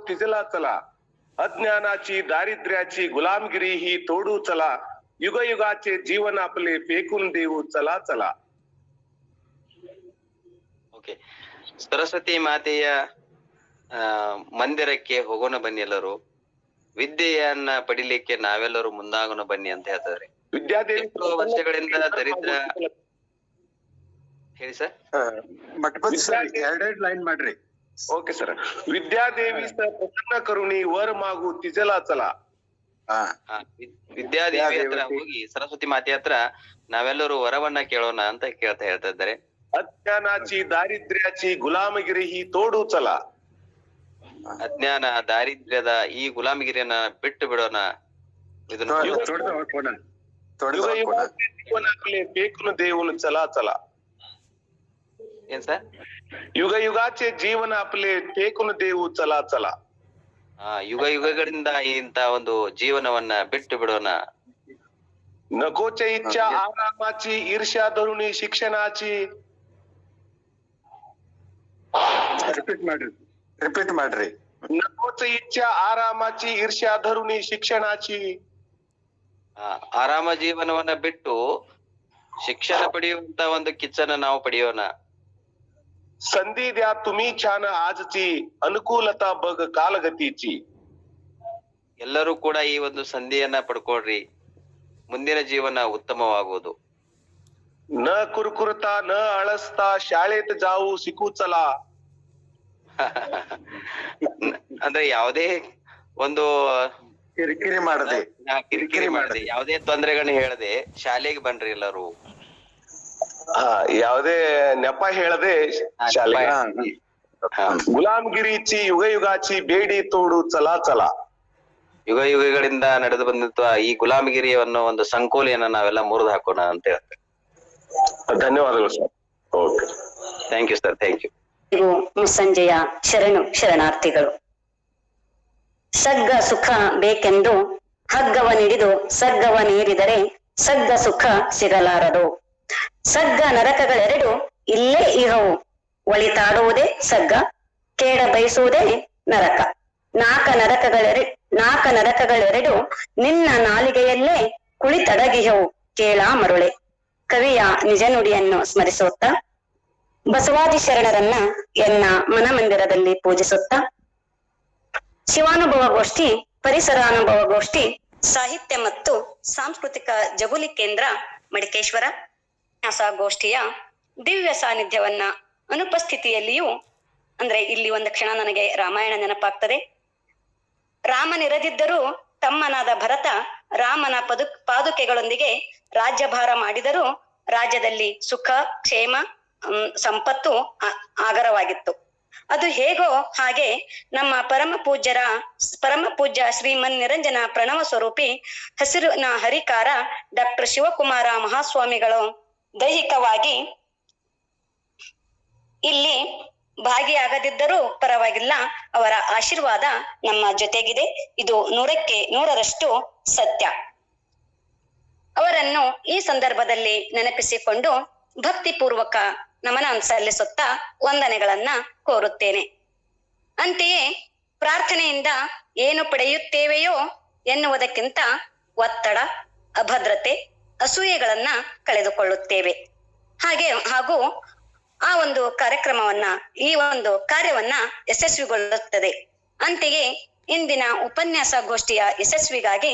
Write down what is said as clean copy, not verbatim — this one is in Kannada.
तिजला चला, अज्ञानाची दारिद्र्याची गुलामगिरी ही तोडू चला, युगयुगाचे जीवन आपले फेकून देऊ चला चला. ಓಕೆ, ಸರಸ್ವತಿ ಮಾತೆಯ ಮಂದಿರಕ್ಕೆ ಹೋಗೋಣ ಬನ್ನಿ ಎಲ್ಲರೂ, ವಿದ್ಯೆಯನ್ನ ಪಡಿಲಿಕ್ಕೆ ನಾವೆಲ್ಲರೂ ಮುಂದಾಗೋಣ ಬನ್ನಿ ಅಂತ ಹೇಳ್ತಾರೆ. ವಿದ್ಯಾದೇವಿ ವರ್ಷಗಳಿಂದ ದರಿದ್ರ ಹೇಳಿ ಸರ್. ಮಠಪತಿ ಸರ್ ಎರಡೆರಡು ಲೈನ್ ಮಾಡ್ರಿ. Okay sir. ವಿದ್ಯಾದೇವಿ ಪ್ರಸನ್ನ ಕರುಣಿ ವರ ಮಾಗು ತಿಜಲಾ ಚಲಾ. ವಿದ್ಯಾದೇವಿ ಹತ್ರ ಹೋಗಿ ಸರಸ್ವತಿ ಮಾತೆ ಹತ್ರ ನಾವೆಲ್ಲರೂ ವರವನ್ನ ಕೇಳೋಣ ಅಂತ ಹೇಳ್ತಾ ಇದ್ದಾರೆ. ಅಜ್ಞಾನಾಚಿ ದಾರಿದ್ರ್ಯಾಚಿ ಗುಲಾಮಗಿರಿ ಹಿ ತೋಡು ಚಲಾ. ಅಜ್ಞಾನ ದಾರಿದ್ರ್ಯದ ಈ ಗುಲಾಮಗಿರಿಯನ್ನ ಬಿಟ್ಟು ಬಿಡೋಣ. ಇದನ್ನ ಬೇಕುನು ದೇವನು ಚಲಾ ಚಲಾ. ಏನ್ ಸರ್? ಯುಗ ಯುಗಾಚೆ ಜೀವನ ಅಪ್ಲೆ ಟೇಕುನು ದೇವು ಚಲಾ ಚಲಾ. ಯುಗ ಯುಗಗಳಿಂದ ಇಂತ ಒಂದು ಜೀವನವನ್ನ ಬಿಟ್ಟು ಬಿಡೋಣ. ನಕೋಚ ಇಚ್ಛಾ ಆರಾಮಾಚಿ ಈರ್ಷ್ಯಾ ಧರುಣಿ ಶಿಕ್ಷಣಾಚಿ. ರಿಪೀಟ್ ಮಾಡ್ರಿ. ನಕೋಚ ಇಚ್ಛಾ ಆರಾಮಾಚಿ ಈರ್ಷ್ಯಾ ಧರುಣಿ ಶಿಕ್ಷಣಾಚಿ. ಆರಾಮ ಜೀವನವನ್ನ ಬಿಟ್ಟು ಶಿಕ್ಷಣ ಪಡೆಯುವಂತ ಒಂದು ಕಿಚ್ಚನ್ನ ನಾವು ಪಡೆಯೋಣ. संधी द्या तुम्ही छान आजची ಅನುಕೂಲತಾ ಬಗ ಕಾಲಗತಿಚಿ. ಎಲ್ಲರೂ ಕೂಡ ಈ ಒಂದು ಸಂಧಿಯನ್ನ ಪಡ್ಕೊಳ್ರಿ, ಮುಂದಿನ ಜೀವನ ಉತ್ತಮವಾಗುವುದು. ನ ಕುರುಕುರತಾ ನ ಅಳಸ್ತಾ ಶಾಳೆತ್ ಜಾವು ಸಿಕುಚಲಾ. ಅಂದ್ರೆ ಯಾವುದೇ ಒಂದು ಕಿರಿಕಿರಿ ಮಾಡದೆ ಯಾವುದೇ ತೊಂದರೆಗಳನ್ನ ಹೇಳದೆ ಶಾಲೆಗೆ ಬನ್ರಿ ಎಲ್ಲರೂ. ಯಾವುದೇ ನೆಪ ಹೇಳದೆ ಶಾಲೆ. ಗುಲಾಮಗಿರಿಚಿ ಯುಗ ಯುಗಾಚಿ ಬೇಡಿ ತೋಡು ಚಲಾ ಚಲಾ. ಯುಗ ಯುಗಗಳಿಂದ ನಡೆದು ಬಂದಂತ ಈ ಗುಲಾಮಗಿರಿ ಅನ್ನೋ ಒಂದು ಸಂಕೋಲೆಯನ್ನ ನಾವೆಲ್ಲ ಮುರಿದು ಹಾಕೋಣ ಅಂತ ಹೇಳ್ತೇವೆ. ಧನ್ಯವಾದಗಳು sir. Okay, thank you sir, thank you. ಮುಸ್ಸಂಜೆಯ ಶರಣಾರ್ಥಿಗಳು. ಸಗ್ಗ ಸುಖ ಬೇಕೆಂದು ಹಗ್ಗವನಿಡಿದು ಸಗ್ಗವನೇರಿದರೆ ಸಗ್ಗ ಸುಖ ಸಿಗಲಾರದು. ಸಗ್ಗ ನರಕಗಳೆರಡು ಇಲ್ಲೇ ಇಹವು, ಒಳಿತಾಡುವುದೇ ಸಗ್ಗ, ಕೇಡ ಬಯಸುವುದೇ ನರಕ. ನಾಕ ನರಕಗಳೆರಡು ನಿನ್ನ ನಾಲಿಗೆಯಲ್ಲೇ ಕುಳಿತಡಗಿಹವು, ಕೇಳ ಮರುಳೆ. ಕವಿಯ ನಿಜ ನುಡಿಯನ್ನು ಸ್ಮರಿಸುತ್ತಾ ಬಸವಾದಿ ಶರಣರನ್ನ ಎನ್ನ ಮನಮಂದಿರದಲ್ಲಿ ಪೂಜಿಸುತ್ತಾ ಶಿವಾನುಭವ ಗೋಷ್ಠಿ, ಪರಿಸರಾನುಭವ ಗೋಷ್ಠಿ, ಸಾಹಿತ್ಯ ಮತ್ತು ಸಾಂಸ್ಕೃತಿಕ ಜಗುಲಿ ಕೇಂದ್ರ ಮಡಿಕೇಶ್ವರ ಗೋಷ್ಠಿಯ ದಿವ್ಯ ಸಾನ್ನಿಧ್ಯವನ್ನ ಅನುಪಸ್ಥಿತಿಯಲ್ಲಿಯೂ, ಅಂದ್ರೆ ಇಲ್ಲಿ ಒಂದು ಕ್ಷಣ ನನಗೆ ರಾಮಾಯಣ ನೆನಪಾಗ್ತದೆ. ರಾಮನಿರದಿದ್ದರೂ ತಮ್ಮನಾದ ಭರತ ರಾಮನ ಪಾದುಕೆಗಳೊಂದಿಗೆ ರಾಜ್ಯಭಾರ ಮಾಡಿದರೂ ರಾಜ್ಯದಲ್ಲಿ ಸುಖ ಕ್ಷೇಮ ಸಂಪತ್ತು ಆಗರವಾಗಿತ್ತು. ಅದು ಹೇಗೋ ಹಾಗೆ ನಮ್ಮ ಪರಮ ಪೂಜ್ಯ ಶ್ರೀಮನ್ ನಿರಂಜನ ಪ್ರಣವ ಸ್ವರೂಪಿ ಹಸಿರಿನ ಹರಿಕಾರ ಡಾಕ್ಟರ್ ಶಿವಕುಮಾರ ಮಹಾಸ್ವಾಮಿಗಳು ದೈಹಿಕವಾಗಿ ಇಲ್ಲಿ ಭಾಗಿಯಾಗದಿದ್ದರೂ ಪರವಾಗಿಲ್ಲ, ಅವರ ಆಶೀರ್ವಾದ ನಮ್ಮ ಜೊತೆಗಿದೆ. ಇದು 100% ಸತ್ಯ. ಅವರನ್ನು ಈ ಸಂದರ್ಭದಲ್ಲಿ ನೆನಪಿಸಿಕೊಂಡು ಭಕ್ತಿಪೂರ್ವಕ ನಮನ ಸಲ್ಲಿಸುತ್ತಾ ವಂದನೆಗಳನ್ನ ಕೋರುತ್ತೇನೆ. ಅಂತೆಯೇ ಪ್ರಾರ್ಥನೆಯಿಂದ ಏನು ಪಡೆಯುತ್ತೇವೆಯೋ ಎನ್ನುವುದಕ್ಕಿಂತ ಒತ್ತಡ, ಅಭದ್ರತೆ, ಅಸೂಯೆಗಳನ್ನ ಕಳೆದುಕೊಳ್ಳುತ್ತೇವೆ. ಹಾಗೂ ಆ ಒಂದು ಈ ಒಂದು ಕಾರ್ಯವನ್ನ ಯಶಸ್ವಿಗೊಳ್ಳುತ್ತದೆ. ಅಂತೆಯೇ ಇಂದಿನ ಉಪನ್ಯಾಸ ಗೋಷ್ಠಿಯ ಯಶಸ್ವಿಗಾಗಿ